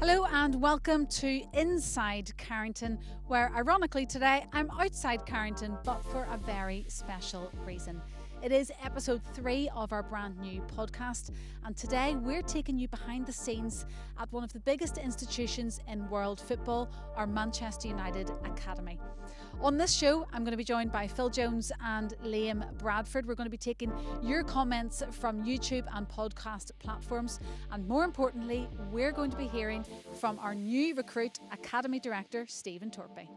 Hello and welcome to Inside Carrington, where ironically today I'm outside Carrington, but for a very special reason. It is episode 3 of our brand new podcast, and today we're taking you behind the scenes at one of the biggest institutions in world football, our Manchester United Academy. On this show, I'm going to be joined by Phil Jones and Liam Bradford. We're going to be taking your comments from YouTube and podcast platforms. And more importantly, we're going to be hearing from our new recruit Academy Director, Stephen Torpey.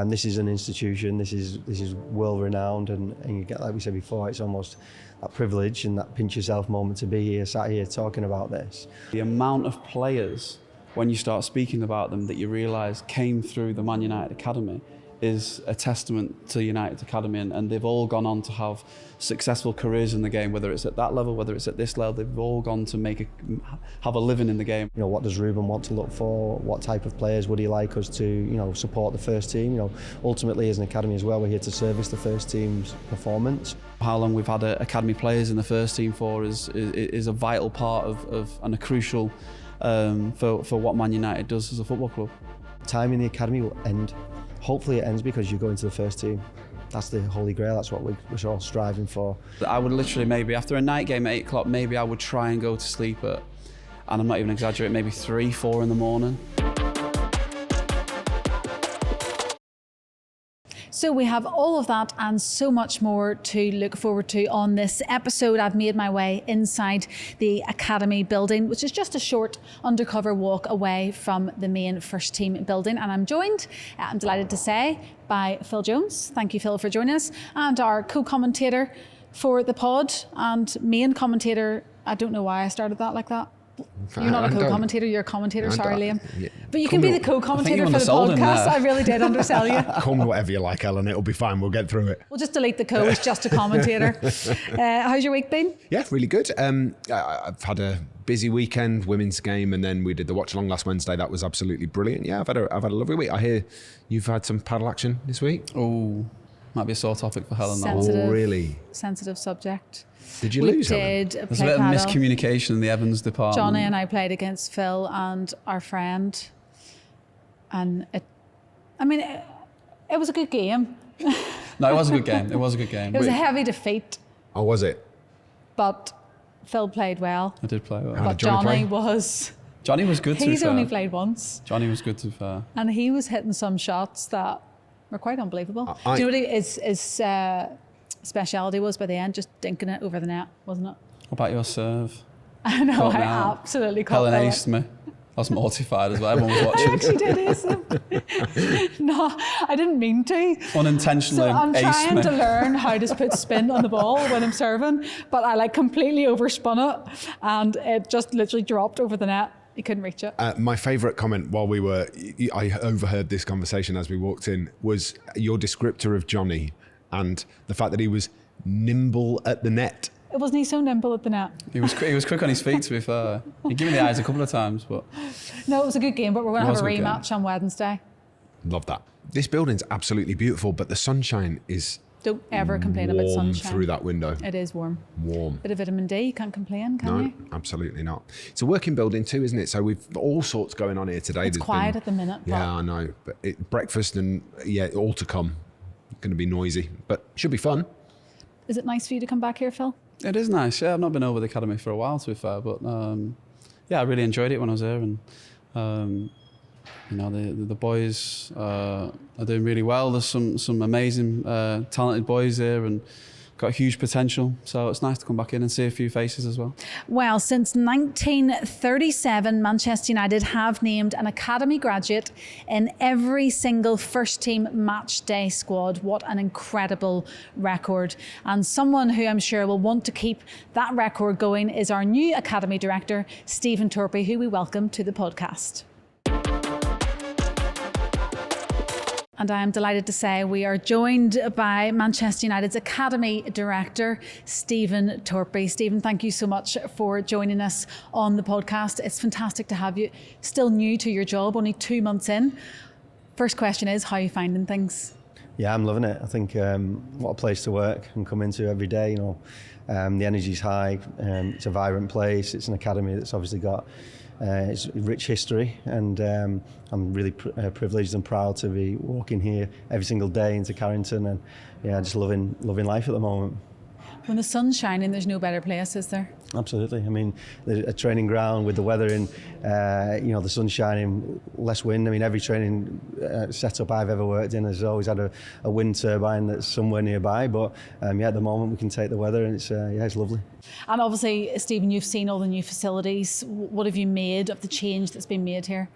This is an institution, this is well renowned, and you get, like we said before, it's almost that privilege and that pinch yourself moment to be here, sat here talking about this. The amount of players, when you start speaking about them, that you realise came through the Man United Academy is a testament to United's Academy, and they've all gone on to have successful careers in the game, whether it's at that level, whether it's at this level. They've all gone to have a living in the game. You know, what does Ruben want to look for? What type of players would he like us to, support the first team? Ultimately as an academy as well, we're here to service the first team's performance. How long we've had academy players in the first team for is a vital part of and a crucial for what Man United does as a football club. Time in the academy will end. Hopefully it ends because you go into the first team. That's the holy grail, that's what we're all striving for. I would literally, maybe after a night game at 8 o'clock, maybe I would try and go to sleep at, and I'm not even exaggerating, maybe 3, 4 in the morning. So we have all of that and so much more to look forward to on this episode. I've made my way inside the Academy building, which is just a short undercover walk away from the main first team building. And I'm joined, I'm delighted to say, by Phil Jones. Thank you, Phil, for joining us. And our co-commentator for the pod and main commentator. I don't know why I started that like that. You're not a co-commentator, you're a commentator, sorry Liam. Yeah. But you can be the co-commentator for the podcast. I really did undersell you. Call me whatever you like, Ellen, it'll be fine, we'll get through it. We'll just delete the co, it's just a commentator. How's your week been? Yeah, really good. I've had a busy weekend, women's game, and then we did the watch along last Wednesday. That was absolutely brilliant. Yeah, I've had a lovely week. I hear you've had some paddle action this week. Oh, might be a sore topic for Helen. Sensitive, oh, really? Sensitive subject. Did you lose? There's a bit of miscommunication in the Evans department. Johnny and I played against Phil and our friend, and it was a good game. No, it was a good game. It was a good game. It was a heavy defeat. Oh, was it? But Phil played well. I did play well. But Johnny was good, to be fair. He's only played once. Johnny was good, to be fair. And he was hitting some shots that were quite unbelievable. Do you know what his speciality was by the end? Just dinking it over the net, wasn't it? What about your serve? I know, I absolutely caught Helen aced me. I was mortified as well. Everyone was watching. I actually did ace him. No, I didn't mean to. Unintentionally so I'm trying to learn how to put spin on the ball when I'm serving, but I completely overspun it and it just literally dropped over the net. You couldn't reach it. My favourite comment while I overheard this conversation as we walked in, was your descriptor of Johnny and the fact that he was nimble at the net. Wasn't he so nimble at the net? He was quick on his feet, to be fair. He gave me the eyes a couple of times, but... No, it was a good game, but we're going to have a rematch on Wednesday. Love that. This building's absolutely beautiful, but the sunshine is... Don't ever complain about sunshine. Through that window. It is warm. Warm. Bit of vitamin D, you can't complain, can you? No, absolutely not. It's a working building too, isn't it? So we've all sorts going on here today. It's quiet at the minute. Yeah, I know. But breakfast and all to come. Going to be noisy, but should be fun. Is it nice for you to come back here, Phil? It is nice, yeah. I've not been over the academy for a while, to be fair, but I really enjoyed it when I was there, and the boys are doing really well. There's some amazing, talented boys there, and got huge potential, so it's nice to come back in and see a few faces as well. Well, since 1937, Manchester United have named an academy graduate in every single first team match day squad. What an incredible record. And someone who I'm sure will want to keep that record going is our new academy director, Stephen Torpey, who we welcome to the podcast. And I am delighted to say we are joined by Manchester United's Academy Director, Stephen Torpey. Stephen, thank you so much for joining us on the podcast. It's fantastic to have you. Still new to your job, only 2 months in. First question is, how are you finding things? Yeah, I'm loving it. I think what a place to work and come into every day. The energy's high. It's a vibrant place. It's an academy that's obviously got its rich history, and I'm really privileged and proud to be walking here every single day into Carrington, and just loving life at the moment. When the sun's shining, there's no better place, is there? Absolutely. I mean, a training ground with the weather in, the sun shining, less wind. I mean, every training setup I've ever worked in has always had a wind turbine that's somewhere nearby. But at the moment we can take the weather, and it's lovely. And obviously, Stephen, you've seen all the new facilities. What have you made of the change that's been made here?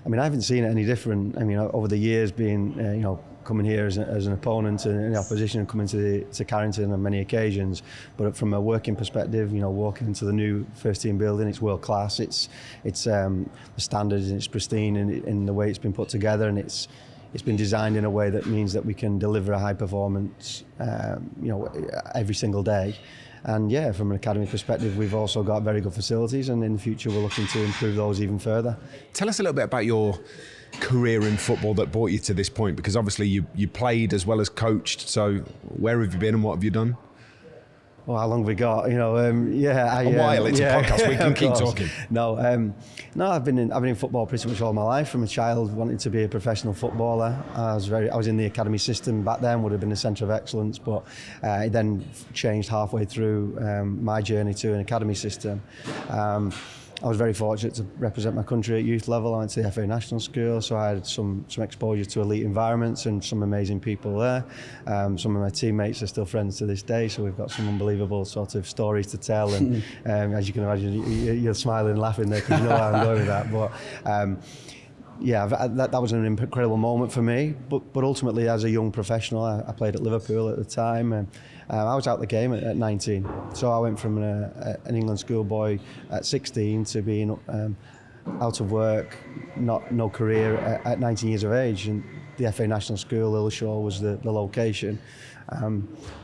I mean, I haven't seen it any different. I mean, over the years being, coming here as an opponent and in the opposition and coming to Carrington on many occasions, but from a working perspective, walking into the new first team building, it's world class. It's the standards, and it's pristine in the way it's been put together, and it's been designed in a way that means that we can deliver a high performance, every single day. And from an academy perspective, we've also got very good facilities, and in the future we're looking to improve those even further. Tell us a little bit about your career in football that brought you to this point, because obviously you played as well as coached. So where have you been and what have you done? Well, how long have we got? A while. It's a podcast. We can keep talking. No, I've been in football pretty much all my life. From a child, wanting to be a professional footballer. I was in the academy system back then. Would have been a centre of excellence, but it then changed halfway through my journey to an academy system. I was very fortunate to represent my country at youth level. I went to the FA National School, so I had some exposure to elite environments and some amazing people there. Some of my teammates are still friends to this day, so we've got some unbelievable sort of stories to tell. And as you can imagine, you're smiling and laughing there because you know where I'm going with that. But that was an incredible moment for me. But ultimately, as a young professional, I played at Liverpool at the time, and I was out the game at 19. So I went from an England schoolboy at 16 to being out of work, no career at 19 years of age. And the FA National School, Ilshaw, was the location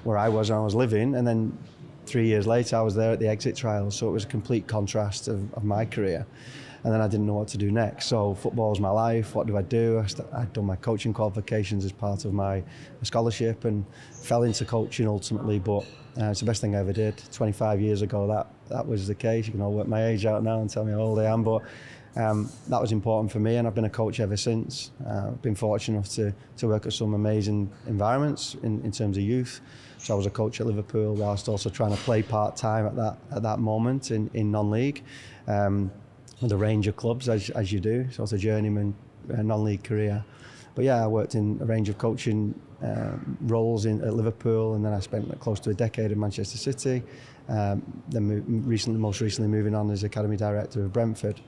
where I was living. And then 3 years later, I was there at the exit trials. So it was a complete contrast of my career. And then I didn't know what to do next. So football was my life. What do I do? I'd done my coaching qualifications as part of my scholarship and fell into coaching ultimately. But it's the best thing I ever did. 25 years ago, that was the case. You can all work my age out now and tell me how old I am. But that was important for me, and I've been a coach ever since. I've been fortunate enough to work at some amazing environments in terms of youth. So I was a coach at Liverpool whilst also trying to play part-time at that moment in non-league. With a range of clubs, as you do. So it's a journeyman non-league career. But I worked in a range of coaching roles at Liverpool, and then I spent close to a decade in Manchester City. Then most recently moving on as Academy Director of Brentford,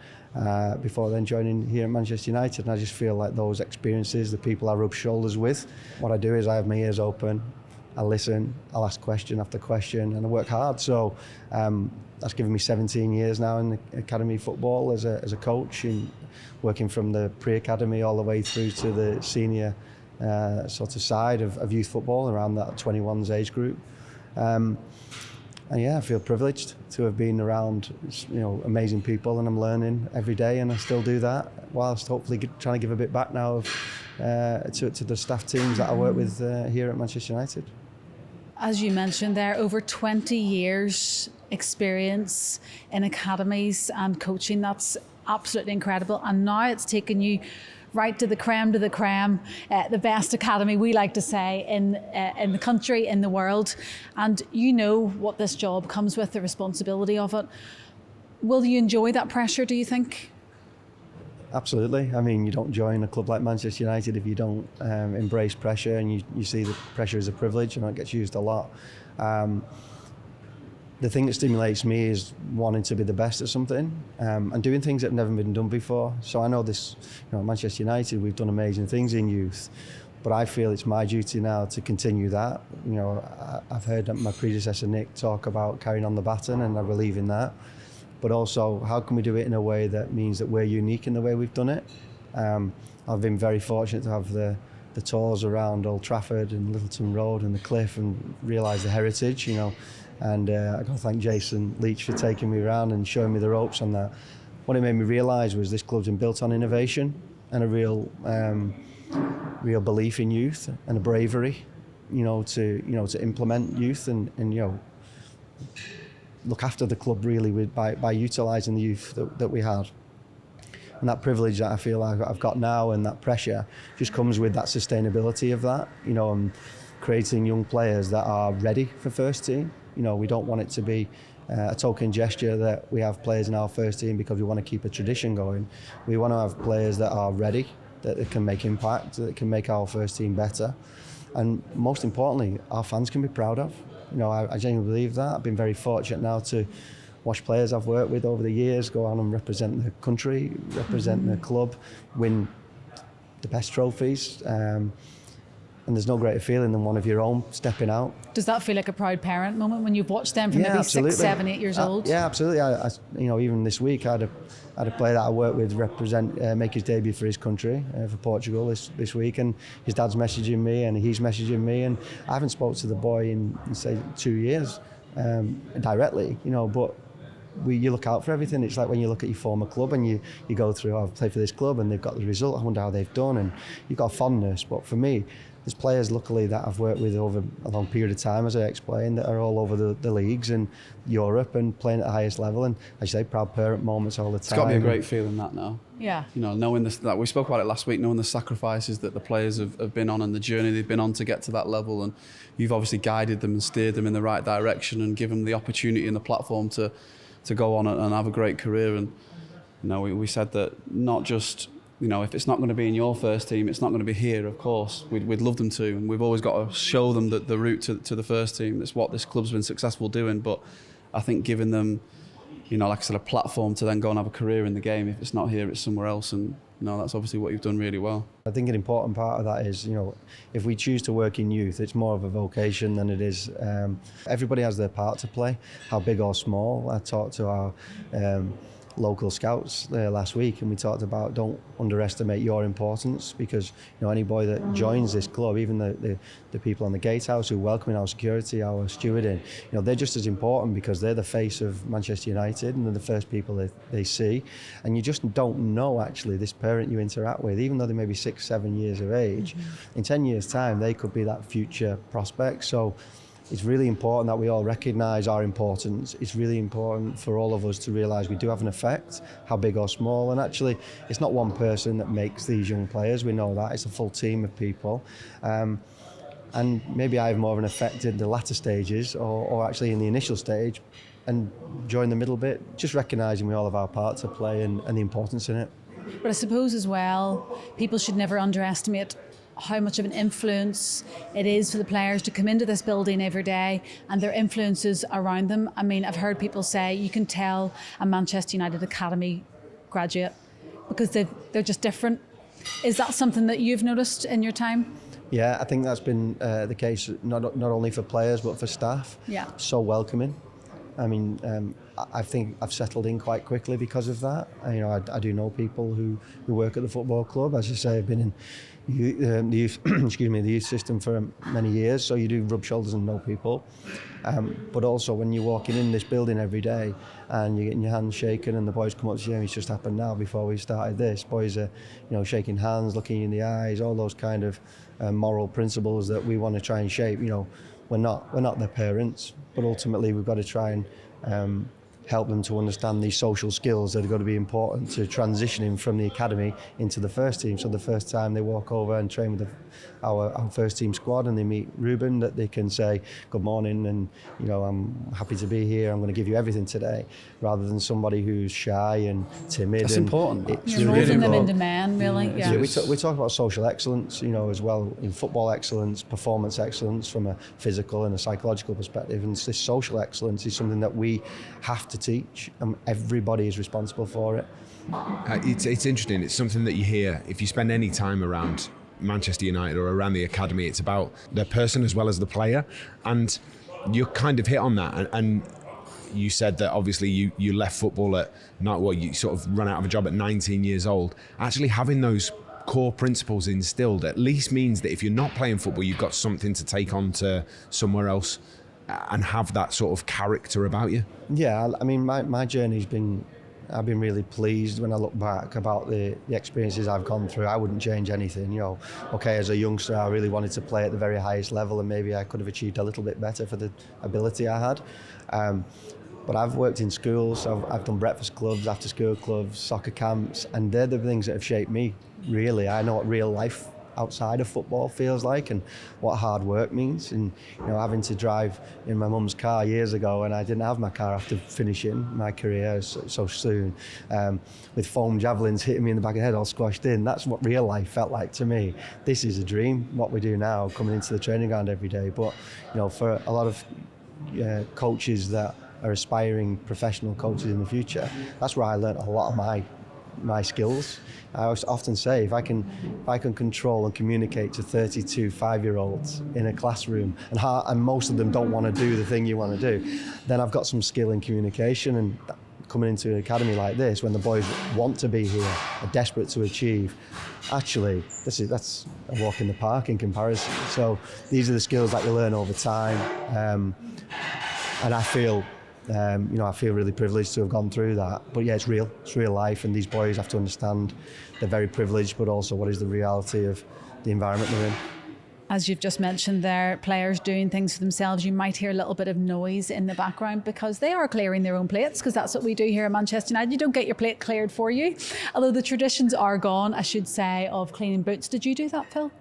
before then joining here at Manchester United. And I just feel like those experiences, the people I rub shoulders with, what I do is I have my ears open, I listen, I'll ask question after question, and I work hard. So that's given me 17 years now in academy football as a coach, and working from the pre-academy all the way through to the senior sort of side of youth football around that 21s age group. And I feel privileged to have been around amazing people, and I'm learning every day, and I still do that whilst hopefully trying to give a bit back now to the staff teams that I work with here at Manchester United. As you mentioned there, over 20 years experience in academies and coaching. That's absolutely incredible. And now it's taken you right to the creme, the best academy, we like to say, in the country, in the world. And you know what this job comes with, the responsibility of it. Will you enjoy that pressure, do you think? Absolutely. I mean, you don't join a club like Manchester United if you don't embrace pressure, and you see that pressure is a privilege, and it gets used a lot. The thing that stimulates me is wanting to be the best at something, and doing things that have never been done before. So I know this, at Manchester United, we've done amazing things in youth, but I feel it's my duty now to continue that. I've heard my predecessor Nick talk about carrying on the baton, and I believe in that. But also, how can we do it in a way that means that we're unique in the way we've done it? I've been very fortunate to have the tours around Old Trafford and Littleton Road and the Cliff and realise the heritage, And I got to thank Jason Leach for taking me around and showing me the ropes on that. What it made me realise was this club's been built on innovation and a real real belief in youth and a bravery, to implement youth and look after the club really by utilising the youth that we had. And that privilege that I feel I've got now and that pressure just comes with that sustainability of that, and creating young players that are ready for first team. We don't want it to be a token gesture that we have players in our first team because we want to keep a tradition going. We want to have players that are ready, that they can make impact, that can make our first team better. And most importantly, our fans can be proud of. I genuinely believe that. I've been very fortunate now to watch players I've worked with over the years go on and represent the country, represent the club, win the best trophies. And there's no greater feeling than one of your own stepping out. Does that feel like a proud parent moment when you've watched them from maybe absolutely. 6, 7, 8 years old? Yeah, absolutely. I even this week I had a player that I worked with make his debut for his country, for Portugal this week, and his dad's messaging me and he's messaging me, and I haven't spoke to the boy in say 2 years directly, but you look out for everything. It's like when you look at your former club and you go through, I've played for this club and they've got the result, I wonder how they've done, and you've got a fondness. But for me, there's players luckily that I've worked with over a long period of time, as I explained, that are all over the leagues and Europe and playing at the highest level, and as you say, proud parent moments all the time. It's got to be a great feeling that now. Yeah. Knowing this, that we spoke about it last week, knowing the sacrifices that the players have been on and the journey they've been on to get to that level, and you've obviously guided them and steered them in the right direction and given them the opportunity and the platform to go on and have a great career. And we said that not just if it's not going to be in your first team, it's not going to be here. Of course, we'd love them to, and we've always got to show them the route to the first team. That's what this club's been successful doing. But I think giving them, like I said, a platform to then go and have a career in the game. If it's not here, it's somewhere else, and that's obviously what you've done really well. I think an important part of that is, if we choose to work in youth, it's more of a vocation than it is. Everybody has their part to play, how big or small. I talked to our local scouts there last week, and we talked about don't underestimate your importance, because any boy that joins this club, even the people on the gatehouse who welcome our security, our stewarding, they're just as important, because they're the face of Manchester United and they're the first people they see. And you just don't know, actually, this parent you interact with, even though they may be 6, 7 years of age, in 10 years time they could be that future prospect. So it's really important that we all recognise our importance. It's really important for all of us to realise we do have an effect, how big or small. And actually, it's not one person that makes these young players. We know that. It's a full team of people. And maybe I have more of an effect in the latter stages or actually in the initial stage. And during the middle bit, just recognising we all have our part to play and the importance in it. But I suppose as well, people should never underestimate how much of an influence it is for the players to come into this building every day and their influences around them. I mean, I've heard people say you can tell a Manchester United Academy graduate because they're just different. Is that something that you've noticed in your time? Yeah, I think that's been the case not only for players but for staff. Yeah. So welcoming. I mean, I think I've settled in quite quickly because of that. I do know people who work at the football club. As you say, I've been in the youth, the youth system for many years, so you do rub shoulders and know people. But also when you're walking in this building every day and you're getting your hands shaken and the boys come up to you, and it's just happened now before we started this, boys are shaking hands, looking you in the eyes, all those kind of moral principles that we want to try and shape. We're not their parents, but ultimately we've got to try and help them to understand these social skills that are going to be important to transitioning from the academy into the first team. So the first time they walk over and train with our first team squad and they meet Ruben, that they can say good morning and I'm happy to be here, I'm going to give you everything today, rather than somebody who's shy and timid. That's important. You're molding them into men, really. Yeah. We talk about social excellence, as well, in football excellence, performance excellence from a physical and a psychological perspective, and this social excellence is something that we have to teach, and everybody is responsible for it. It's interesting. It's something that you hear if you spend any time around Manchester United or around the academy. It's about the person as well as the player, and you kind of hit on that. And you said that obviously you left football at you sort of run out of a job at 19 years old. Actually having those core principles instilled at least means that if you're not playing football, you've got something to take on to somewhere else and have that sort of character about you. Yeah, I mean, my journey's been I've been really pleased when I look back about the experiences I've gone through. I wouldn't change anything, you know. Okay, as a youngster, I really wanted to play at the very highest level, and maybe I could have achieved a little bit better for the ability I had. But I've worked in schools, I've done breakfast clubs, after school clubs, soccer camps, and they're the things that have shaped me, really. I know what real life outside of football feels like and what hard work means. And you know, having to drive in my mum's car years ago, and I didn't have my car after finishing my career so soon, with foam javelins hitting me in the back of the head all squashed in. That's what real life felt like to me. This is a dream, what we do now, coming into the training ground every day. But you know, for a lot of coaches that are aspiring professional coaches in the future, that's where I learnt a lot of my skills. I often say, if I can control and communicate to 32 5-year-olds in a classroom, and most of them don't want to do the thing you want to do, then I've got some skill in communication. And coming into an academy like this, when the boys want to be here, are desperate to achieve, actually, that's a walk in the park in comparison. So these are the skills that you learn over time, and I feel I feel really privileged to have gone through that. But yeah, it's real life, and these boys have to understand they're very privileged, but also what is the reality of the environment they're in. As you've just mentioned there, players doing things for themselves, you might hear a little bit of noise in the background because they are clearing their own plates, because that's what we do here at Manchester United. You don't get your plate cleared for you. Although the traditions are gone, I should say, of cleaning boots. Did you do that, Phil?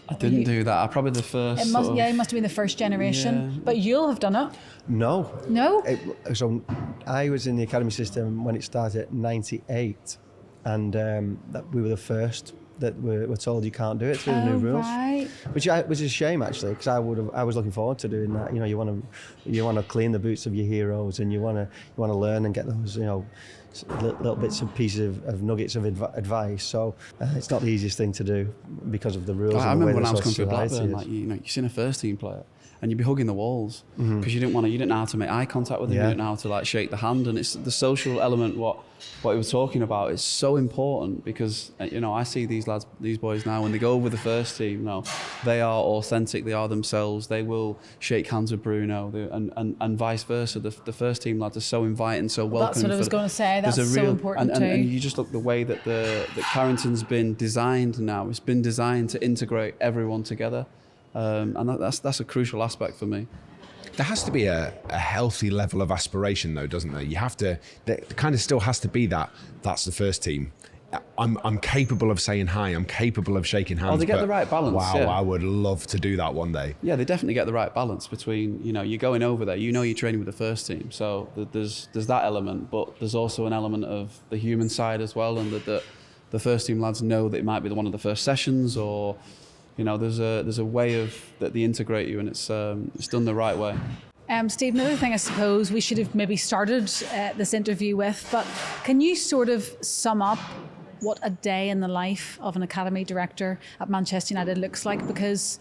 I didn't do that. I'm probably the first. It must have been the first generation. Yeah. But you'll have done it. No. No? So I was in the academy system when it started in '98, and that we were the first that were told you can't do it through the new rules. Right. Which is a shame, actually, because I was looking forward to doing that. You know, you want to clean the boots of your heroes, and you want to learn and get those, you know, little bits and pieces of nuggets of advice. So it's not the easiest thing to do because of the rules. I and the remember way when I was coming through society Blackburn, you've seen a first team player and you'd be hugging the walls because you didn't know how to make eye contact with them, you didn't know how to shake the hand, and it's the social element. What we were talking about is so important, because I see these boys now when they go over the first team. They are authentic, they are themselves. They will shake hands with Bruno, and vice versa. The first team lads are so inviting, so welcoming. That's what I was going to say. That's so important too. And you just look the way that that Carrington's been designed now. It's been designed to integrate everyone together, and that's a crucial aspect for me. There has to be a healthy level of aspiration, though, doesn't there? You have to. There kind of still has to be that. That's the first team. I'm capable of saying hi. I'm capable of shaking hands. Oh, they get the right balance. Wow, yeah. I would love to do that one day. Yeah, they definitely get the right balance between, you're going over there, you're training with the first team, so there's that element, but there's also an element of the human side as well, and that the first team lads know that it might be one of the first sessions, or there's a way of that they integrate you, and it's done the right way. Steve, another thing I suppose we should have maybe started this interview with, but can you sort of sum up what a day in the life of an academy director at Manchester United looks like? Because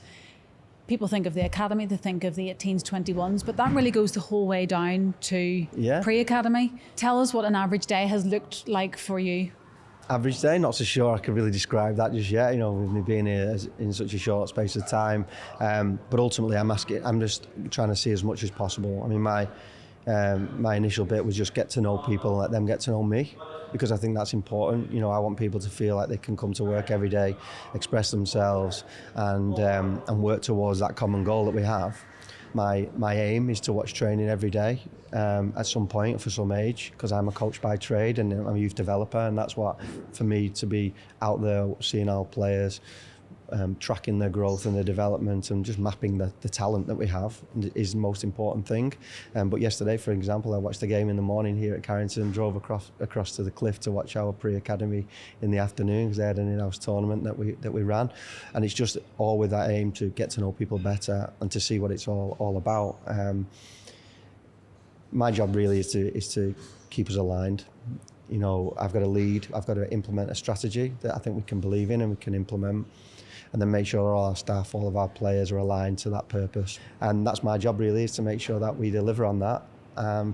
people think of the academy, they think of the 18s, 21s, but that really goes the whole way down to pre-academy. Tell us what an average day has looked like for you. Average day, not so sure I could really describe that just yet, with me being here in such a short space of time. But ultimately, I'm just trying to see as much as possible. I mean, my initial bit was just get to know people and let them get to know me, because I think that's important. I want people to feel like they can come to work every day, express themselves, and work towards that common goal that we have. My aim is to watch training every day at some point for some age, because I'm a coach by trade and I'm a youth developer, and that's what, for me, to be out there seeing our players, tracking their growth and their development and just mapping the talent that we have is the most important thing. But yesterday, for example, I watched the game in the morning here at Carrington, drove across to the cliff to watch our pre-academy in the afternoon, because they had an in-house tournament that we ran, and it's just all with that aim to get to know people better and to see what it's all about. My job really is to keep us aligned. I've got to lead, I've got to implement a strategy that I think we can believe in and we can implement, and then make sure all our staff, all of our players are aligned to that purpose. And that's my job really, is to make sure that we deliver on that,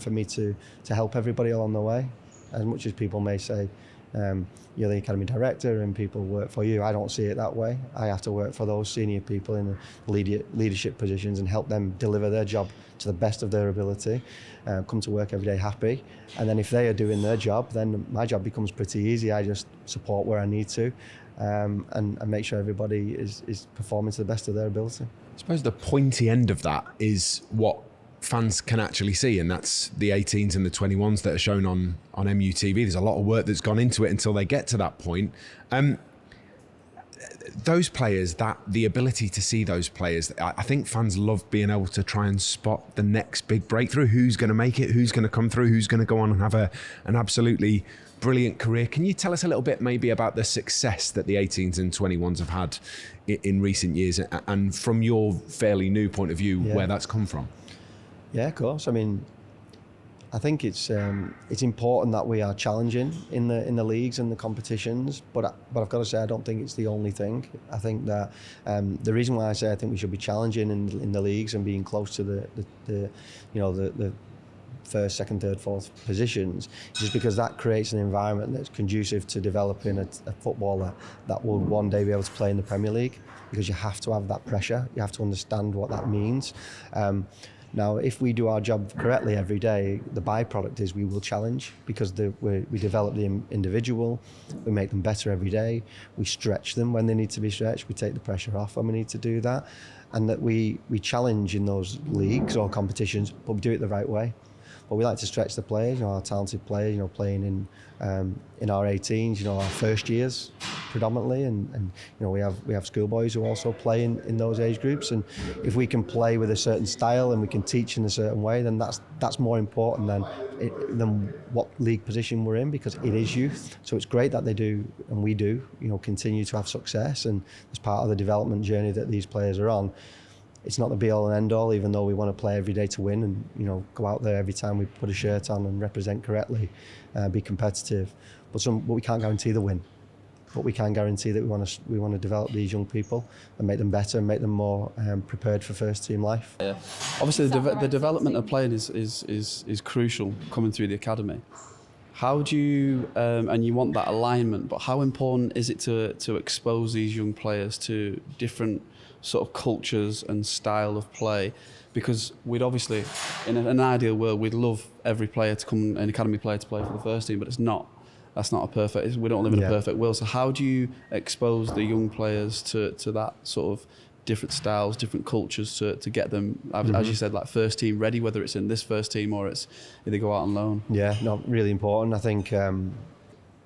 for me to help everybody along the way. As much as people may say, You're the academy director and people work for you. I don't see it that way. I have to work for those senior people in the leadership positions and help them deliver their job to the best of their ability, come to work every day happy. And then if they are doing their job, then my job becomes pretty easy. I just support where I need to, and make sure everybody is performing to the best of their ability. I suppose the pointy end of that is what fans can actually see, and that's the 18s and the 21s that are shown on MUTV. There's a lot of work that's gone into it until they get to that point. Those players, the ability to see those players, I think fans love being able to try and spot the next big breakthrough. Who's going to make it? Who's going to come through? Who's going to go on and have an absolutely brilliant career? Can you tell us a little bit maybe about the success that the 18s and 21s have had in recent years, and from your fairly new point of view, where that's come from? Yeah, of course. I mean, I think it's important that we are challenging in the leagues and the competitions, but I've got to say I don't think it's the only thing. I think that the reason why I say I think we should be challenging in the leagues and being close to the first, second, third, fourth positions is just because that creates an environment that's conducive to developing a footballer that will one day be able to play in the Premier League, because you have to have that pressure. You have to understand what that means. Now, if we do our job correctly every day, the byproduct is we will challenge, because we develop the individual, we make them better every day, we stretch them when they need to be stretched, we take the pressure off when we need to do that, and that we challenge in those leagues or competitions, but we do it the right way. But we like to stretch the players, our talented players, playing in our 18s, our first years predominantly, and we have schoolboys who also play in those age groups. And if we can play with a certain style and we can teach in a certain way, then that's more important than what league position we're in, because it is youth. So it's great that they do, and we do, continue to have success, and as part of the development journey that these players are on. It's not the be-all and end-all, even though we want to play every day to win and go out there every time we put a shirt on and represent correctly, be competitive. But we can't guarantee the win. But we can guarantee that we want to develop these young people and make them better and make them more prepared for first team life. Yeah. Obviously, the development of playing is crucial coming through the academy. How do you, and you want that alignment, but how important is it to expose these young players to different sort of cultures and style of play? Because we'd obviously, in an ideal world, we'd love every player to come, an academy player to play for the first team, but it's not. That's not we don't live in a perfect world. So how do you expose the young players to that sort of different styles, different cultures to get them, as you said, like first team ready, whether it's in this first team or it's they go out on loan? Yeah, no, really important. I think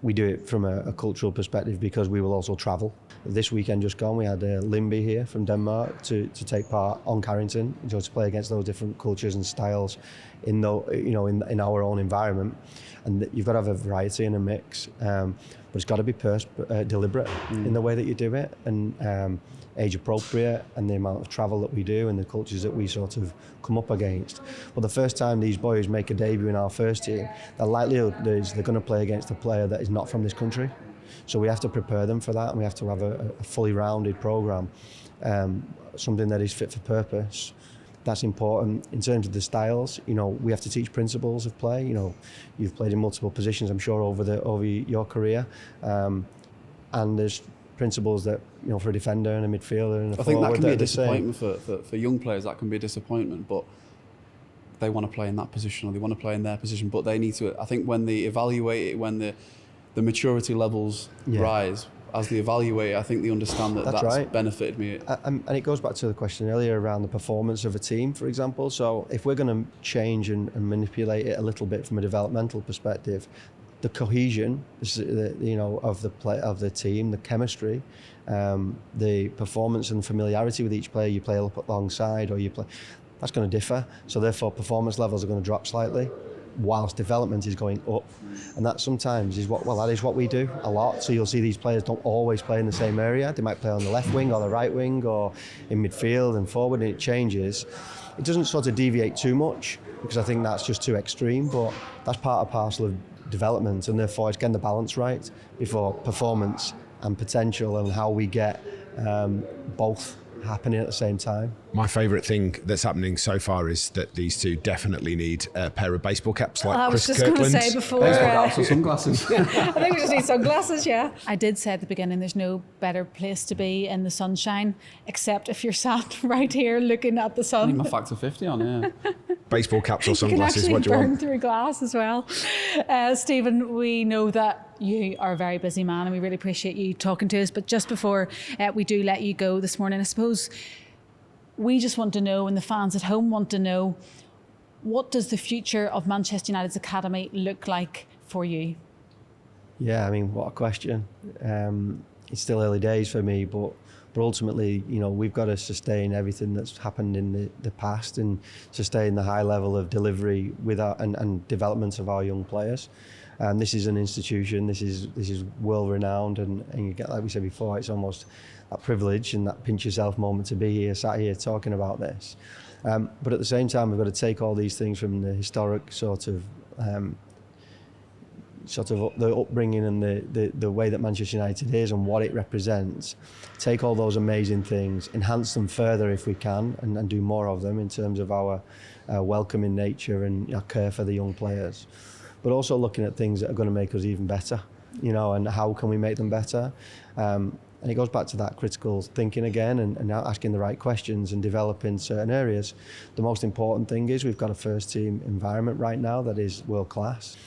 we do it from a cultural perspective because we will also travel. This weekend just gone, we had Limby here from Denmark to take part on Carrington, to play against those different cultures and styles in our own environment. And you've got to have a variety and a mix, but it's got to be deliberate in the way that you do it, and age appropriate, and the amount of travel that we do and the cultures that we sort of come up against. Well, the first time these boys make a debut in our first team, the likelihood is they're going to play against a player that is not from this country. So we have to prepare them for that, and we have to have a fully rounded programme, something that is fit for purpose. That's important. In terms of the styles, we have to teach principles of play. You've played in multiple positions, I'm sure, over your career, and there's principles that for a defender and a midfielder and I think that can be a disappointment for young players. That can be a disappointment, but they want to play in that position or they want to play in their position, but they need to. I think when they evaluate it, when the maturity levels rise as they evaluate it, I think they understand that's right. Benefited me. And it goes back to the question earlier around the performance of a team, for example. So if we're going to change and manipulate it a little bit from a developmental perspective, the cohesion, of the team, the chemistry, the performance and familiarity with each player you play alongside or you play, that's going to differ. So therefore, performance levels are going to drop slightly, whilst development is going up, and that sometimes is that is what we do a lot. So you'll see these players don't always play in the same area. They might play on the left wing or the right wing or in midfield and forward, and it changes. It doesn't sort of deviate too much because I think that's just too extreme, but that's part and parcel of development, and therefore it's getting the balance right before performance and potential, and how we get both happening at the same time. My favourite thing that's happening so far is that these two definitely need a pair of baseball caps like Chris I was just going to say before. Baseball caps or sunglasses. I think we just need sunglasses, yeah. I did say at the beginning there's no better place to be in the sunshine, except if you're sat right here looking at the I sun. need my factor 50 on, yeah. baseball caps or sunglasses. You What can do you actually burn want? through glass as well. Stephen, we know that you are a very busy man and we really appreciate you talking to us. But just before we do let you go this morning, I suppose we just want to know, and the fans at home want to know, what does the future of Manchester United's academy look like for you? Yeah, I mean, what a question. It's still early days for me, but ultimately, you know, we've got to sustain everything that's happened in the past and sustain the high level of delivery with and development of our young players. This is an institution. This is world renowned, and you get, like we said before, it's almost that privilege and that pinch yourself moment to be here, sat here talking about this. But at the same time, we've got to take all these things from the historic sort of the upbringing and the way that Manchester United is and what it represents, take all those amazing things, enhance them further if we can, and do more of them in terms of our welcoming nature and our care for the young players. But also looking at things that are going to make us even better, you know, and how can we make them better? And it goes back to that critical thinking again and asking the right questions and developing certain areas. The most important thing is we've got a first team environment right now that is world class.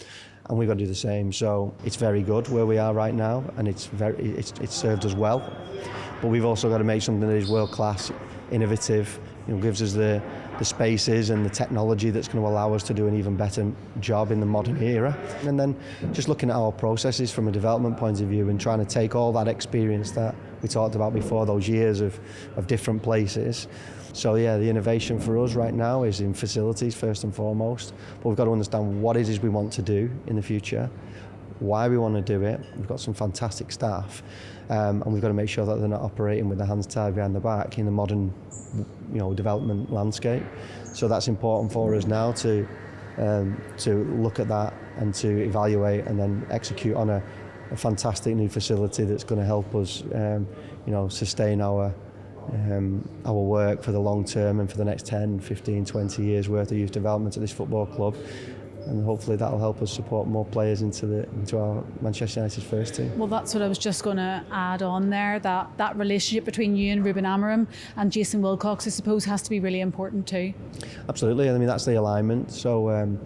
And we've got to do the same. So it's very good where we are right now, and it's served us well. But we've also got to make something that is world class, innovative, you know, gives us the spaces and the technology that's going to allow us to do an even better job in the modern era. And then just looking at our processes from a development point of view and trying to take all that experience that we talked about before, those years of different places. So yeah, the innovation for us right now is in facilities first and foremost, but we've got to understand what it is we want to do in the future, why we want to do it. We've got some fantastic staff, and we've got to make sure that they're not operating with their hands tied behind the back in the modern, you know, development landscape. So that's important for us now to look at that and to evaluate and then execute on a fantastic new facility that's going to help us, you know, sustain our work for the long term and for the next 10, 15, 20 years worth of youth development at this football club. And hopefully that'll help us support more players into our Manchester United first team. Well, that's what I was just going to add on there, that relationship between you and Ruben Amorim and Jason Wilcox, I suppose, has to be really important too. Absolutely, I mean, that's the alignment. So, you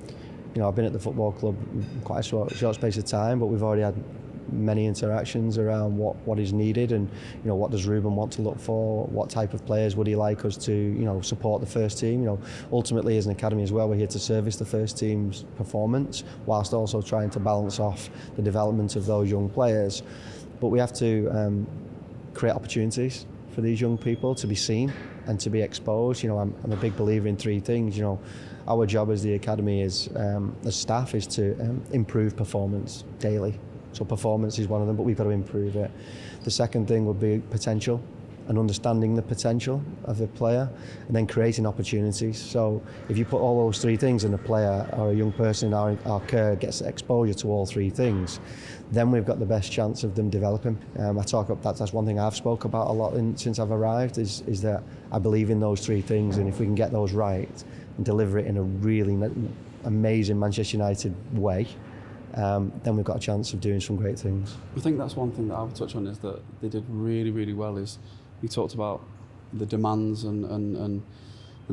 know, I've been at the football club quite a short space of time, but we've already had many interactions around what is needed and, you know, what does Ruben want to look for, what type of players would he like us to, you know, support the first team. You know, ultimately as an academy as well, we're here to service the first team's performance whilst also trying to balance off the development of those young players. But we have to create opportunities for these young people to be seen and to be exposed. You know, I'm a big believer in three things. You know, our job as the academy is, as staff, is to improve performance daily. So performance is one of them, but we've got to improve it. The second thing would be potential and understanding the potential of the player and then creating opportunities. So if you put all those three things in a player or a young person in our care gets exposure to all three things, then we've got the best chance of them developing. That's one thing I've spoke about a lot since I've arrived is that I believe in those three things, and if we can get those right and deliver it in a really amazing Manchester United way, then we've got a chance of doing some great things. I think that's one thing that I would touch on is that they did really, really well. Is you talked about the demands and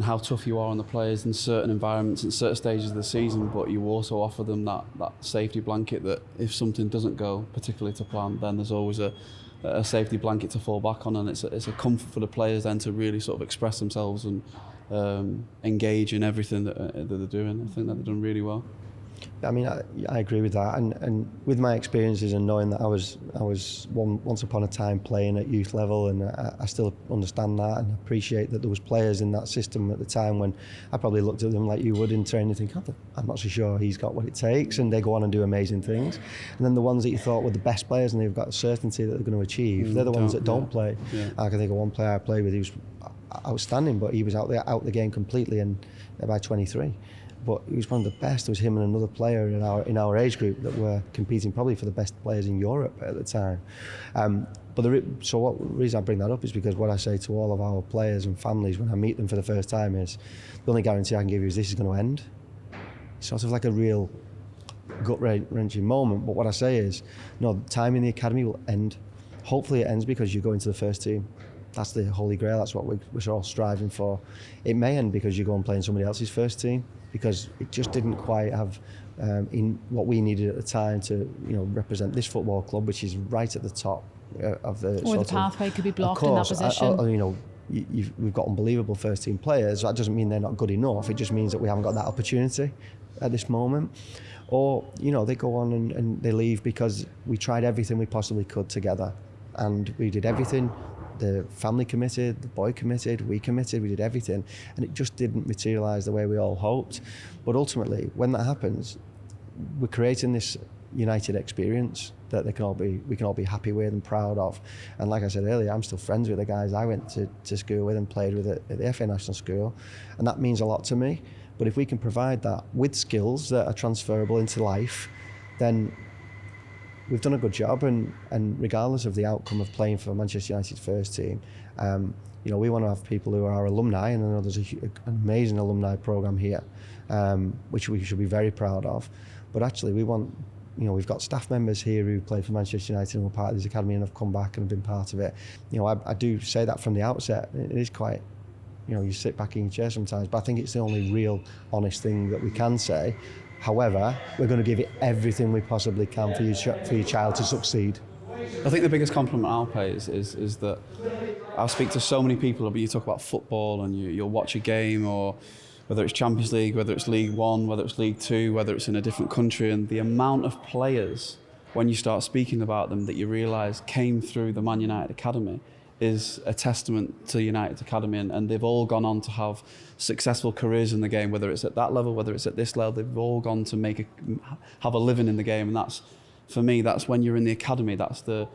how tough you are on the players in certain environments and certain stages of the season, but you also offer them that safety blanket that if something doesn't go particularly to plan, then there's always a safety blanket to fall back on, and it's a comfort for the players then to really sort of express themselves and engage in everything that they're doing. I think that they've done really well. I mean, I agree with that, and with my experiences and knowing that I was once upon a time playing at youth level, and I still understand that and appreciate that there was players in that system at the time when I probably looked at them like you would in training and think, I'm not so sure he's got what it takes, and they go on and do amazing things. And then the ones that you thought were the best players and they've got certainty that they're going to achieve, they're the ones that don't play. Yeah. I can think of one player I played with, he was outstanding, but he was out the game completely and by 23. but he was one of the best. It was him and another player in our age group that were competing probably for the best players in Europe at the time. So what reason I bring that up is because what I say to all of our players and families when I meet them for the first time is, the only guarantee I can give you is this is going to end. It's sort of like a real gut-wrenching moment, but what I say is, no, time in the academy will end. Hopefully it ends because you go into the first team. That's the holy grail, that's what we're all striving for. It may end because you go and play in somebody else's first team, because it just didn't quite have in what we needed at the time to represent this football club, which is right at the top of the or the pathway could be blocked in that position. We've got unbelievable first team players. That doesn't mean they're not good enough. It just means that we haven't got that opportunity at this moment. Or they go on and they leave because we tried everything we possibly could together, and we did everything. The family committed, the boy committed, we committed, we did everything, and it just didn't materialise the way we all hoped. But ultimately, when that happens, we're creating this united experience that we can all be happy with and proud of. And like I said earlier, I'm still friends with the guys I went to school with and played with at the FA National School, and that means a lot to me. But if we can provide that with skills that are transferable into life, then we've done a good job. And regardless of the outcome of playing for Manchester United first team, we want to have people who are our alumni, and I know there's an amazing alumni programme here, which we should be very proud of. But actually we want, we've got staff members here who play for Manchester United and were part of this academy and have come back and have been part of it. I do say that from the outset. It is quite, you sit back in your chair sometimes, but I think it's the only real honest thing that we can say. However, we're going to give it everything we possibly can for your child to succeed. I think the biggest compliment I'll pay is that I'll speak to so many people, but you talk about football and you'll watch a game, or whether it's Champions League, whether it's League One, whether it's League Two, whether it's in a different country, and the amount of players, when you start speaking about them, that you realise came through the Man United Academy is a testament to United's Academy, and they've all gone on to have successful careers in the game, whether it's at that level, whether it's at this level. They've all gone to have a living in the game, and that's, for me, that's when you're in the academy, that's the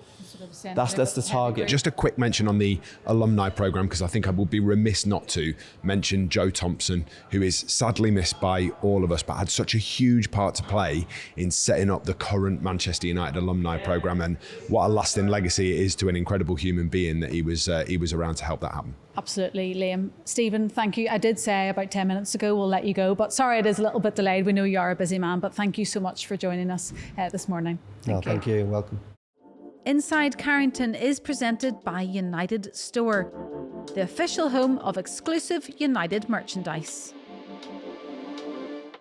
target. Just a quick mention on the alumni programme, because I think I would be remiss not to mention Joe Thompson, who is sadly missed by all of us, but had such a huge part to play in setting up the current Manchester United alumni programme, and what a lasting legacy it is to an incredible human being that he was around to help that happen. Absolutely, Liam. Stephen, thank you. I did say about 10 minutes ago we'll let you go, but sorry it is a little bit delayed. We know you are a busy man, but thank you so much for joining us this morning. Thank you. Welcome. Inside Carrington is presented by United Store, the official home of exclusive United merchandise.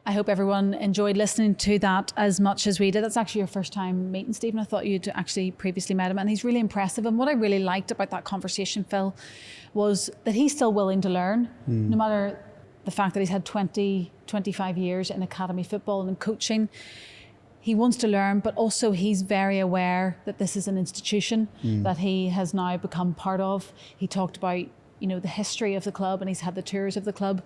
I hope everyone enjoyed listening to that as much as we did. That's actually your first time meeting Stephen. I thought you'd actually previously met him, and he's really impressive. And what I really liked about that conversation, Phil, was that he's still willing to learn, no matter the fact that he's had 25 years in academy football and in coaching. He wants to learn, but also he's very aware that this is an institution that he has now become part of. He talked about, the history of the club, and he's had the tours of the club.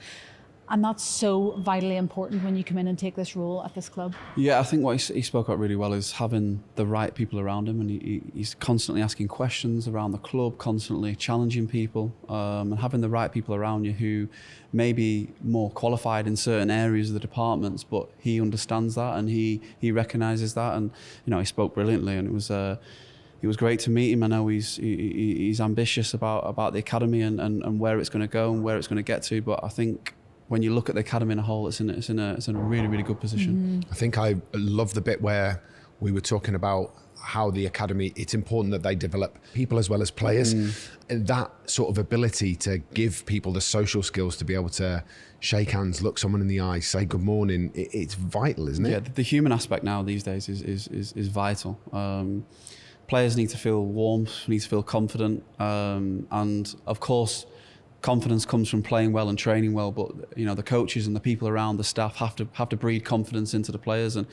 And that's so vitally important when you come in and take this role at this club. Yeah, I think what he spoke about really well is having the right people around him, and he's constantly asking questions around the club, constantly challenging people, and having the right people around you who may be more qualified in certain areas of the departments, but he understands that and he recognises that, and he spoke brilliantly, and it was great to meet him. I know he's ambitious about the academy and where it's going to go and where it's going to get to, but I think when you look at the academy in a whole, it's in a really, really good position. I think I love the bit where we were talking about how the academy, it's important that they develop people as well as players. And that sort of ability to give people the social skills to be able to shake hands, look someone in the eye, say good morning, it's vital, isn't it? Yeah, the human aspect now these days is vital. Players need to feel warmth, need to feel confident, and of course, confidence comes from playing well and training well, but the coaches and the people around the staff have to breed confidence into the players. And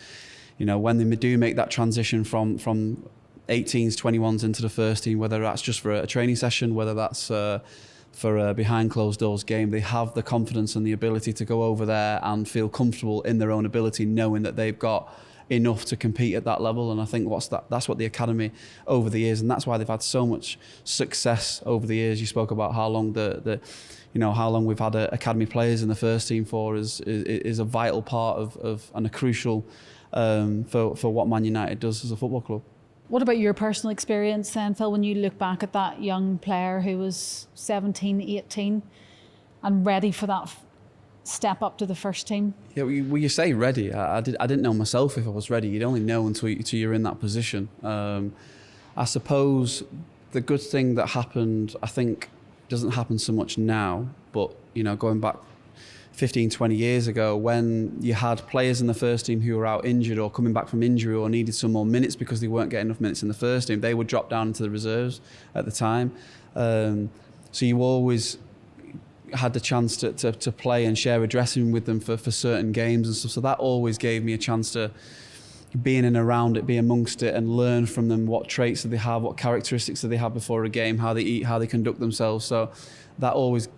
when they do make that transition from 18s, 21s into the first team, whether that's just for a training session, whether that's for a behind closed doors game, they have the confidence and the ability to go over there and feel comfortable in their own ability, knowing that they've got enough to compete at that level. And I think that's what the academy over the years, and that's why they've had so much success over the years. You spoke about how long how long we've had academy players in the first team for is a vital part of and a crucial for what Man United does as a football club. What about your personal experience then, Phil, when you look back at that young player who was 17, 18 and ready for that step up to the first team? Yeah, well, you say ready. I didn't know myself if I was ready. You'd only know until you're in that position. I suppose the good thing that happened, I think, doesn't happen so much now, but going back 15, 20 years ago, when you had players in the first team who were out injured or coming back from injury or needed some more minutes because they weren't getting enough minutes in the first team, they would drop down into the reserves at the time. So you always had the chance to play and share a dressing room with them for certain games and stuff. So that always gave me a chance to be in and around it, be amongst it, and learn from them what traits do they have, what characteristics do they have before a game, how they eat, how they conduct themselves. So that always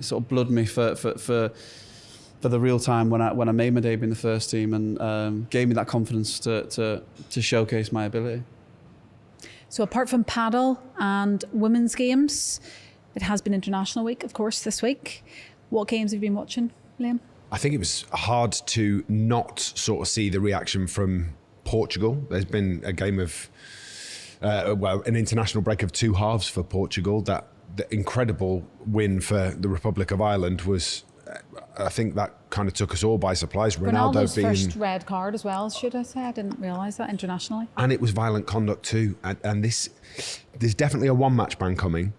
sort of blooded me for the real time when I made my debut in the first team, and gave me that confidence to showcase my ability. So apart from paddle and women's games, it has been International Week, of course, this week. What games have you been watching, Liam? I think it was hard to not sort of see the reaction from Portugal. There's been a game of, an international break of two halves for Portugal. That the incredible win for the Republic of Ireland was, I think that kind of took us all by surprise. Ronaldo's first red card as well, should I say? I didn't realise that internationally. And it was violent conduct too. And there's definitely a one-match ban coming.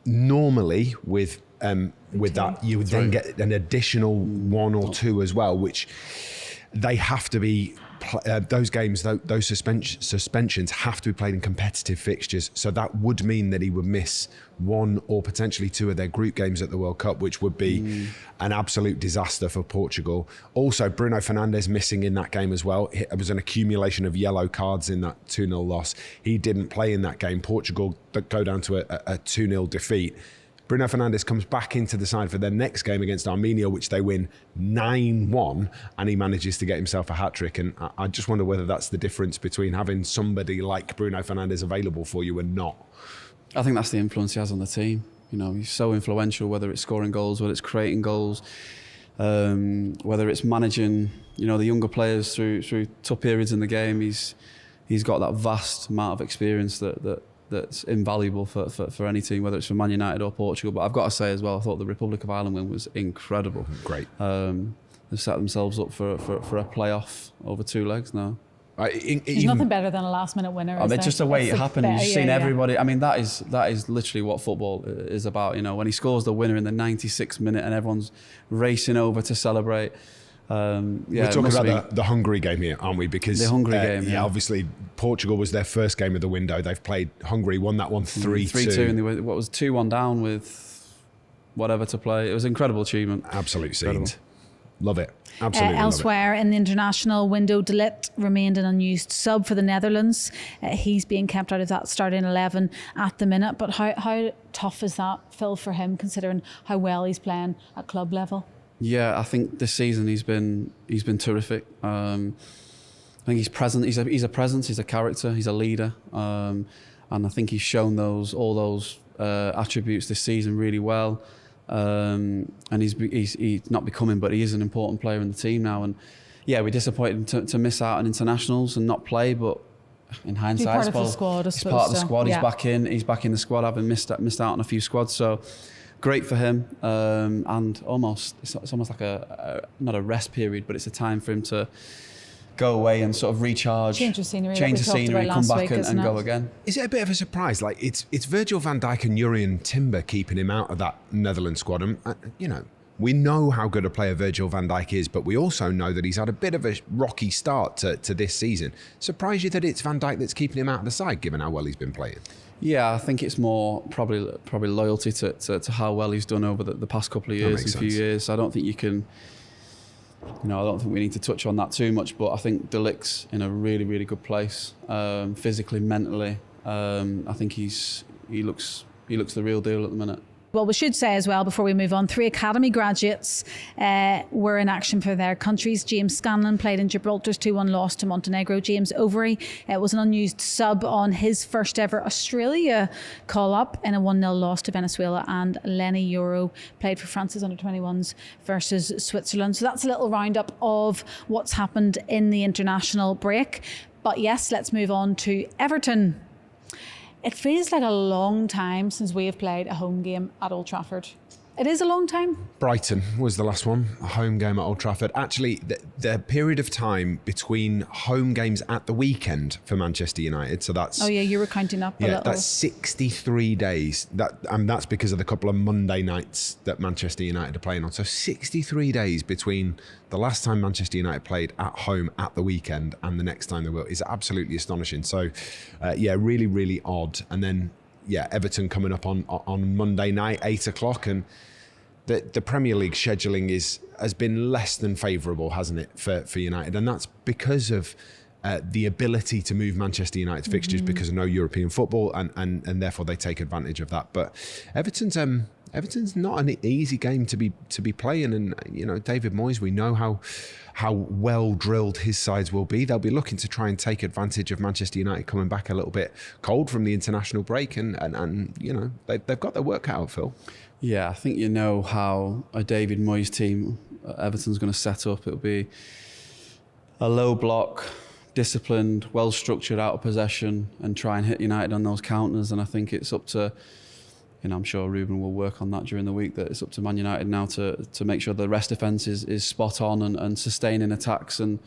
Normally with that, you would then get an additional one or two as well, which they have to be. Those games, those suspensions have to be played in competitive fixtures. So that would mean that he would miss one or potentially two of their group games at the World Cup, which would be an absolute disaster for Portugal. Also, Bruno Fernandes missing in that game as well. It was an accumulation of yellow cards in that 2-0 loss. He didn't play in that game. Portugal go down to a 2-0 defeat. Bruno Fernandes comes back into the side for their next game against Armenia, which they win 9-1, and he manages to get himself a hat-trick. And I just wonder whether that's the difference between having somebody like Bruno Fernandes available for you and not. I think that's the influence he has on the team. He's so influential, whether it's scoring goals, whether it's creating goals, whether it's managing, the younger players through tough periods in the game. He's got that vast amount of experience that's invaluable for any team, whether it's for Man United or Portugal. But I've got to say as well, I thought the Republic of Ireland win was incredible. Great. They've set themselves up for a playoff over two legs now. There's nothing better than a last-minute winner. I mean, just the way it happened. You've seen everybody. I mean, that is literally what football is about. When he scores the winner in the 96th minute and everyone's racing over to celebrate. We're talking about the Hungary game here, aren't we? Because the Hungary game, yeah. Obviously Portugal was their first game of the window. They've played Hungary, won that one 3-2. 3-2, and they were, 2-1 down with whatever to play. It was an incredible achievement. Absolute scenes. Love it. Absolutely. Elsewhere in the international window, De Ligt remained an unused sub for the Netherlands. He's being kept out of that starting 11 at the minute. But how tough is that, Phil, for him, considering how well he's playing at club level? Yeah, I think this season he's been terrific. I think he's present. He's a presence. He's a character. He's a leader, and I think he's shown all those attributes this season really well. And he's not becoming, but he is an important player in the team now. And yeah, we're disappointed to miss out on internationals and not play. But in hindsight, he's part of the squad. He's part of the squad. Yeah. He's back in the squad, having missed out on a few squads. So. Great for him, and it's almost like not a rest period, but it's a time for him to go away and sort of recharge, change the scenery, come back and go again. Is it a bit of a surprise? Like it's Virgil van Dijk and Jurrien Timber keeping him out of that Netherlands squad, and we know how good a player Virgil van Dijk is, but we also know that he's had a bit of a rocky start to this season. Surprise you that it's Van Dijk that's keeping him out of the side, given how well he's been playing? Yeah, I think it's more probably loyalty to how well he's done over the past couple of years and few years. I don't think you can, I don't think we need to touch on that too much, but I think De Ligt's in a really, really good place, physically, mentally. I think he looks the real deal at the minute. Well, we should say as well, before we move on, 3 academy graduates were in action for their countries. James Scanlon played in Gibraltar's 2-1 loss to Montenegro. James Overy was an unused sub on his first ever Australia call-up in a 1-0 loss to Venezuela. And Lenny Euro played for France's under-21s versus Switzerland. So that's a little roundup of what's happened in the international break. But yes, let's move on to Everton. It feels like a long time since we have played a home game at Old Trafford. It is a long time. Brighton was the last one, a home game at Old Trafford. Actually, the period of time between home games at the weekend for Manchester United, so that's... Oh yeah, you were counting up a little. That's 63 days. And that's because of the couple of Monday nights that Manchester United are playing on. So 63 days between the last time Manchester United played at home at the weekend and the next time they will is absolutely astonishing. So, really, really odd. And then, Everton coming up on Monday night, 8 o'clock, and the Premier League scheduling has been less than favourable, hasn't it, for United? And that's because of the ability to move Manchester United's fixtures because of no European football, and therefore they take advantage of that. But Everton's not an easy game to be playing, and David Moyes, we know how well drilled his sides will be. They'll be looking to try and take advantage of Manchester United coming back a little bit cold from the international break, and they've got their work cut out, Phil. Yeah, I think you know how a David Moyes team Everton's going to set up. It'll be a low block, disciplined, well structured, out of possession, and try and hit United on those counters. And I think it's up to, I'm sure Ruben will work on that during the week, that it's up to Man United now to make sure the rest defence is spot on and sustaining attacks and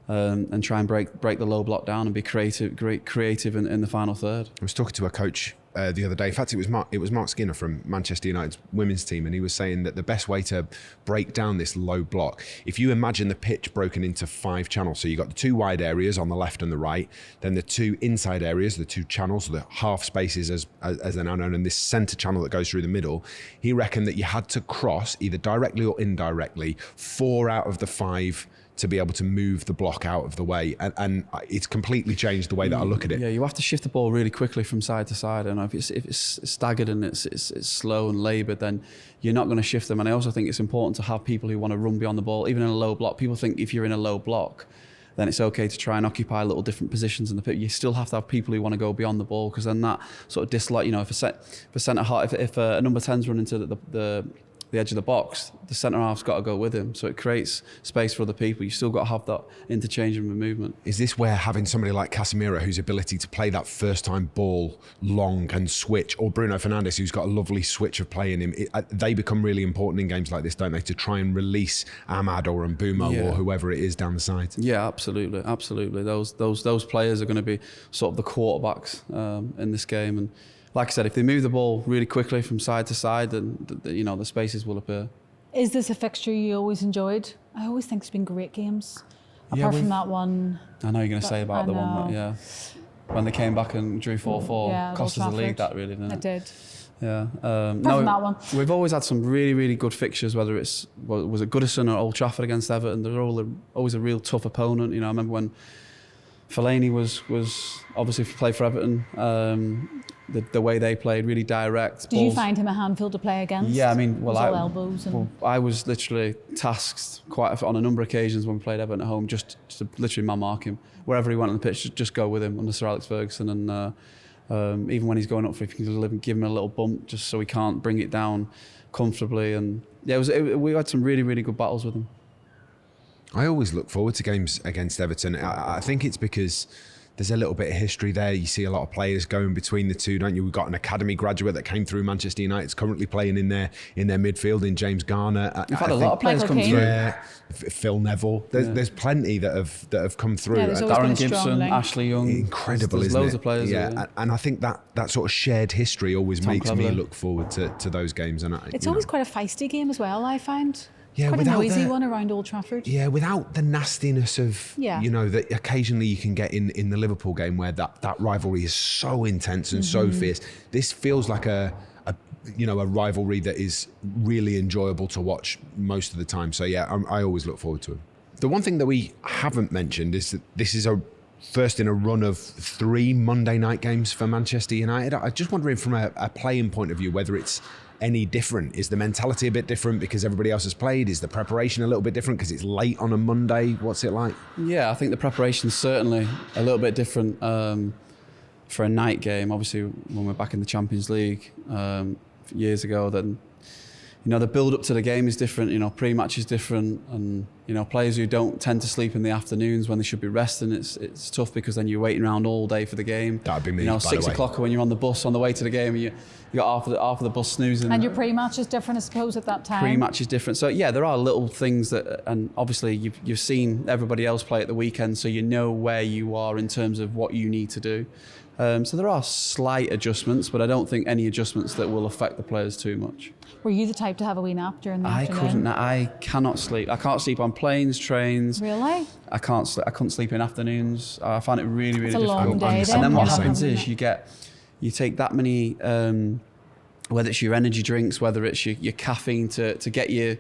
try and break the low block down and be creative in the final third. I was talking to a coach the other day. In fact, it was Mark Skinner from Manchester United's women's team, and he was saying that the best way to break down this low block, if you imagine the pitch broken into 5 channels, so you've got the 2 wide areas on the left and the right, then the 2 inside areas, the 2 channels, the half spaces as they're now known, and this centre channel that goes through the middle, he reckoned that you had to cross, either directly or indirectly, 4 out of the 5 to be able to move the block out of the way, and it's completely changed the way that I look at it. Yeah, you have to shift the ball really quickly from side to side, and if it's staggered and it's slow and laboured, then you're not going to shift them. And I also think it's important to have people who want to run beyond the ball, even in a low block. People think if you're in a low block, then it's okay to try and occupy little different positions in the pitch. You still have to have people who want to go beyond the ball, because then that sort of dislike, if a centre half, if a number 10's run into the edge of the box, the centre half's got to go with him. So it creates space for other people. You still got to have that interchange and movement. Is this where having somebody like Casemiro, whose ability to play that first time ball long and switch, or Bruno Fernandes, who's got a lovely switch of play in him, they become really important in games like this, don't they? To try and release Ahmad or Mbeumo or whoever it is down the side. Yeah, absolutely. Those players are going to be sort of the quarterbacks in this game. And like I said, if they move the ball really quickly from side to side, then the spaces will appear. Is this a fixture you always enjoyed? I always think it's been great games. Apart from that one. I know you're going to say about the one, when they came back and drew 4-4, cost us the league, that really, didn't it? It did. Yeah. From that one. We've always had some really, really good fixtures, whether was it Goodison or Old Trafford against Everton. They're always a real tough opponent. I remember when Fellaini was obviously played for Everton. The way they played, really direct. Did you find him a handful to play against? Yeah, I mean, elbows. I was literally tasked on a number of occasions when we played Everton at home, just to literally man-mark him wherever he went on the pitch. Just go with him under Sir Alex Ferguson, and even when he's going up for it, you can give him a little bump just so he can't bring it down comfortably. And we had some really, really good battles with him. I always look forward to games against Everton. I think it's because there's a little bit of history there. You see a lot of players going between the two, don't you? We've got an academy graduate that came through Manchester United. It's currently playing in their midfield in James Garner. We've had a lot of players come through. Yeah, Phil Neville. There's plenty that have come through. Yeah, Darren Gibson, Ashley Young. Incredible, there's isn't loads it? of players. Yeah, and I think that sort of shared history always Tom makes Cleverley. me look forward to those games. And it's always quite a feisty game as well, I find. Yeah, quite a noisy one around Old Trafford. Yeah, without the nastiness of, that occasionally you can get in the Liverpool game where that rivalry is so intense and so fierce. This feels like a rivalry that is really enjoyable to watch most of the time. So yeah, I always look forward to it. The one thing that we haven't mentioned is that this is a first in a run of 3 Monday night games for Manchester United. I'm just wondering from a playing point of view whether it's any different? Is the mentality a bit different because everybody else has played? Is the preparation a little bit different because it's late on a Monday? What's it like? Yeah, I think the preparation's certainly a little bit different for a night game. Obviously, when we're back in the Champions League years ago, then the build up to the game is different. Pre-match is different, and players who don't tend to sleep in the afternoons when they should be resting, it's tough because then you're waiting around all day for the game. That'd be me. 6 o'clock when you're on the bus on the way to the game, you got half of the bus snoozing. And your pre-match is different, I suppose, at that time. Pre-match is different. So yeah, there are little things that, and obviously you've seen everybody else play at the weekend, so you know where you are in terms of what you need to do. So there are slight adjustments, but I don't think any adjustments that will affect the players too much. Were you the type to have a wee nap during the afternoon? I cannot sleep. I can't sleep on planes, trains. Really? I couldn't sleep in afternoons. I find it really, really it's a difficult. long day. And then what happens is you take that many, whether it's your energy drinks, whether it's your caffeine to get you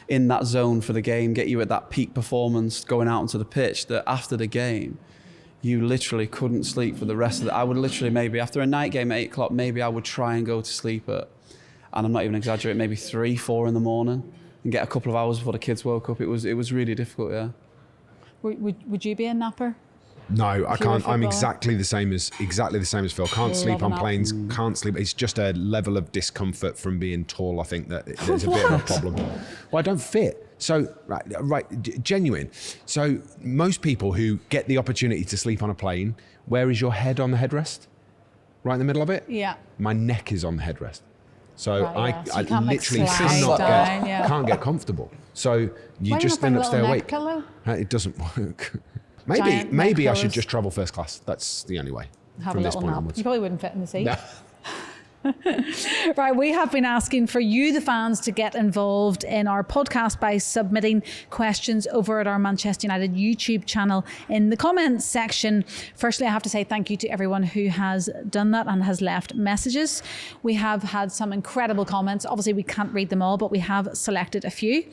in that zone for the game, get you at that peak performance going out onto the pitch, that after the game, you literally couldn't sleep for the rest of the... I would literally maybe, after a night game at 8 o'clock, maybe I would try and go to sleep at, and I'm not even exaggerating, maybe 3, 4 in the morning and get a couple of hours before the kids woke up. It was really difficult, yeah. Would you be a napper? No, I can't. I'm exactly the same as Phil. Can't sleep on planes. Can't sleep. It's just a level of discomfort from being tall. I think that there's a bit of a problem. Well, I don't fit. So right, genuine. So most people who get the opportunity to sleep on a plane, where is your head on the headrest? Right in the middle of it. Yeah. My neck is on the headrest. So right, I can't, literally can't get comfortable. So you just end up stay awake. Pillow? It doesn't work. Maybe I should just travel first class. That's the only way. Have from a this little point nap. onwards. You probably wouldn't fit in the seat. No. Right, we have been asking for you, the fans, to get involved in our podcast by submitting questions over at our Manchester United YouTube channel in the comments section. Firstly, I have to say thank you to everyone who has done that and has left messages. We have had some incredible comments. Obviously, we can't read them all, but we have selected a few.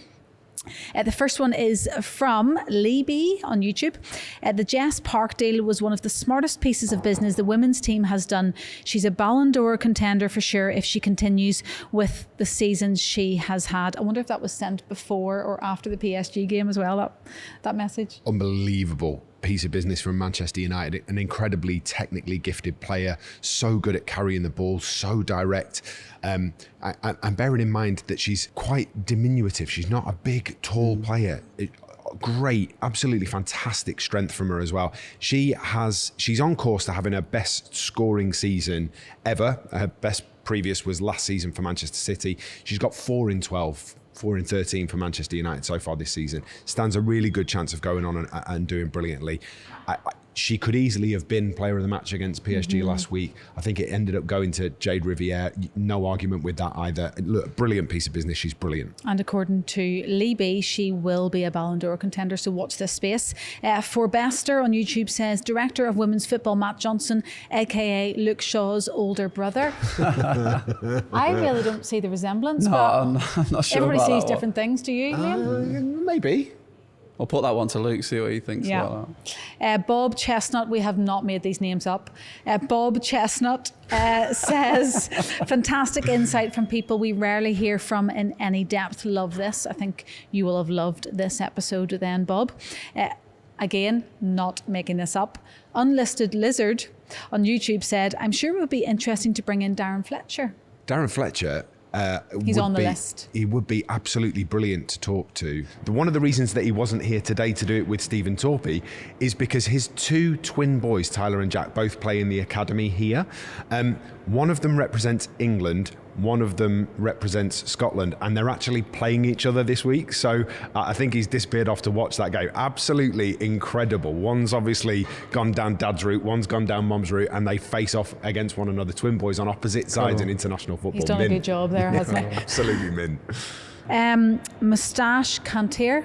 The first one is from Lee B on YouTube. The Jess Park deal was one of the smartest pieces of business the women's team has done. She's a Ballon d'Or contender for sure if she continues with the seasons she has had. I wonder if that was sent before or after the PSG game as well, that message. Unbelievable piece of business from Manchester United. An incredibly technically gifted player, so good at carrying the ball, so direct. And bearing in mind that she's quite diminutive. She's not a big, tall player. Great, absolutely fantastic strength from her as well. She's on course to having her best scoring season ever. Her best previous was last season for Manchester City. She's got 4 in 12. 4 in 13 for Manchester United so far this season. Stands a really good chance of going on and doing brilliantly. She could easily have been player of the match against PSG last week. I think it ended up going to Jade Riviere. No argument with that either. Look, brilliant piece of business. She's brilliant. And according to Lee B, she will be a Ballon d'Or contender, so watch this space. For Bester on YouTube says, Director of Women's Football Matt Johnson, aka Luke Shaw's older brother. I really don't see the resemblance. No, but I'm not sure. Everybody sees different things. Do you, Liam? Maybe. I'll put that one to Luke, see what he thinks about that. Bob Chestnut, we have not made these names up. Bob Chestnut says, fantastic insight from people we rarely hear from in any depth. Love this. I think you will have loved this episode then, Bob. Again, not making this up. Unlisted Lizard on YouTube said, I'm sure it would be interesting to bring in Darren Fletcher. Darren Fletcher... he's on the list. He would be absolutely brilliant to talk to. One of the reasons that he wasn't here today to do it with Stephen Torpey is because his 2 twin boys, Tyler and Jack, both play in the academy here. One of them represents England, one of them represents Scotland, and they're actually playing each other this week. So I think he's disappeared off to watch that game. Absolutely incredible. One's obviously gone down dad's route, one's gone down mum's route, and they face off against one another. Twin boys on opposite sides in international football. He's done a good job there, hasn't he? Absolutely mint. Moustache Cantier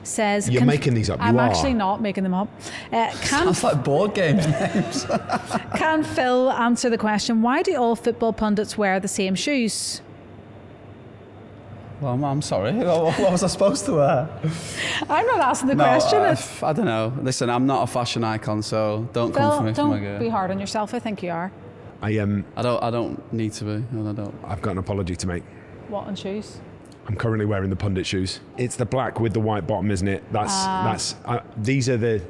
says... You're making these up. I'm actually not making them up. Sounds like board game names. Can Phil answer the question, why do all football pundits wear the same shoes? Well, I'm sorry. What was I supposed to wear? I'm not asking the question. I don't know. Listen, I'm not a fashion icon, so don't come for me. Don't be hard on yourself. I think you are. I don't need to be, and I don't. I've got an apology to make. What, on shoes? I'm currently wearing the pundit shoes. It's the black with the white bottom, isn't it? These are the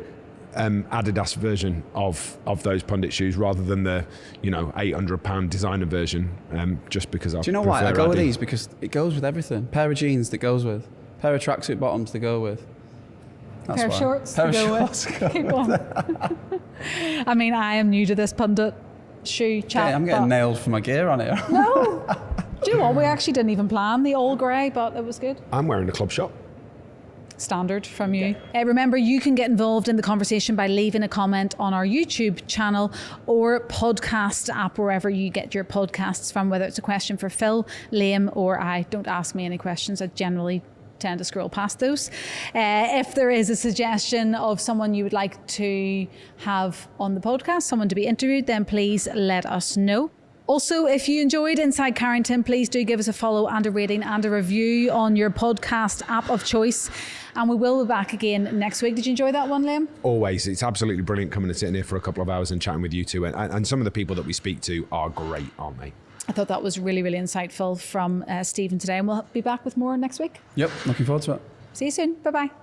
Adidas version of those pundit shoes, rather than the £800 designer version. Just because I. Do you know why I go with these? Because it goes with everything. Pair of jeans that goes with. Pair of tracksuit bottoms to go with. That's Pair of why. shorts Pair to of go shorts with. to go Keep going. I mean, I am new to this pundit shoe chat. I'm getting nailed for my gear on here. No. Do you know what? We actually didn't even plan the all grey, but it was good. I'm wearing a club shop. Standard from you. Remember, you can get involved in the conversation by leaving a comment on our YouTube channel or podcast app, wherever you get your podcasts from, whether it's a question for Phil, Liam, or I. Don't ask me any questions. I generally tend to scroll past those. If there is a suggestion of someone you would like to have on the podcast, someone to be interviewed, then please let us know. Also, if you enjoyed Inside Carrington, please do give us a follow and a rating and a review on your podcast app of choice. And we will be back again next week. Did you enjoy that one, Liam? Always. It's absolutely brilliant coming and sitting here for a couple of hours and chatting with you two. And some of the people that we speak to are great, aren't they? I thought that was really, really insightful from Stephen today. And we'll be back with more next week. Yep, looking forward to it. See you soon. Bye-bye.